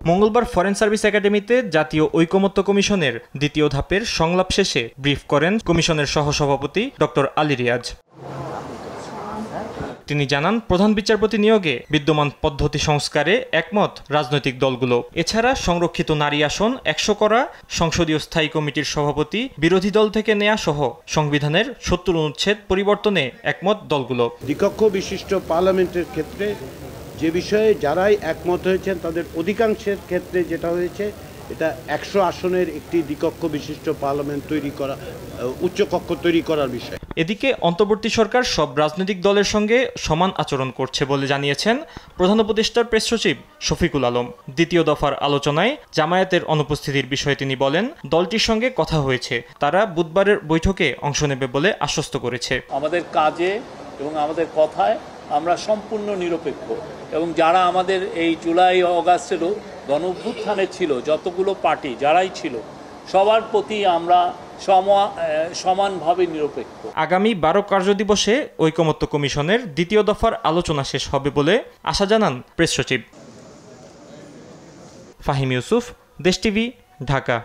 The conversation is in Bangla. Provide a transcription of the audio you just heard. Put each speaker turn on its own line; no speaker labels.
মঙ্গলবার ফরেন সার্ভিস একাডেমিতে জাতীয় ঐকমত্য কমিশনের দ্বিতীয় ধাপের সংলাপ শেষে ব্রিফ করেন কমিশনের সহসভাপতি ডক্টর আলী রিয়াজ। তিনি জানান, প্রধান বিচারপতি নিয়োগে বিদ্যমান পদ্ধতি সংস্কারে একমত রাজনৈতিক দলগুলো। এছাড়া সংরক্ষিত নারী আসন 100 করা, সংসদীয় স্থায়ী কমিটির সভাপতি বিরোধী দল থেকে নেয়া সহ সংবিধানের 70 অনুচ্ছেদ পরিবর্তনে একমত দলগুলো।
দ্বিকক্ষ বিশিষ্ট পার্লামেন্টের ক্ষেত্রে যে বিষয়ে যারাই একমত হয়েছেন তাদের অধিকাংশের ক্ষেত্রে যেটা হয়েছে, এটা 100 আসনের একটি দ্বিকক্ষ বিশিষ্ট পার্লামেন্ট তৈরি করা, উচ্চকক্ষ তৈরি করার বিষয়।
এদিকে অন্তর্বর্তী সরকার সব রাজনৈতিক দলের সঙ্গে সমান আচরণ করছে বলে জানিয়েছেন প্রধান উপদেষ্টার প্রেস সচিব শফিকুল আলম। দ্বিতীয় দফার আলোচনায় জামায়াতের অনুপস্থিতির বিষয়ে তিনি বলেন, দলটির সঙ্গে কথা হয়েছে, তারা বুধবারের বৈঠকে অংশ নেবে বলে আশ্বস্ত করেছে।
আমাদের কাজে এবং আমাদের কথায় আমরা সম্পূর্ণ নিরপেক্ষ, এবং যারা আমাদের এই জুলাই অগাস্টেরও গণঅভ্যুত্থানে ছিল, যতগুলো পার্টি যারাই ছিল, সবার প্রতি আমরা সমানভাবে নিরপেক্ষ।
আগামী 12 কার্যদিবসে ঐকমত্য কমিশনের দ্বিতীয় দফার আলোচনা শেষ হবে বলে আশা জানান প্রেস সচিব। ফাহিম ইউসুফ, দেশ টিভি, ঢাকা।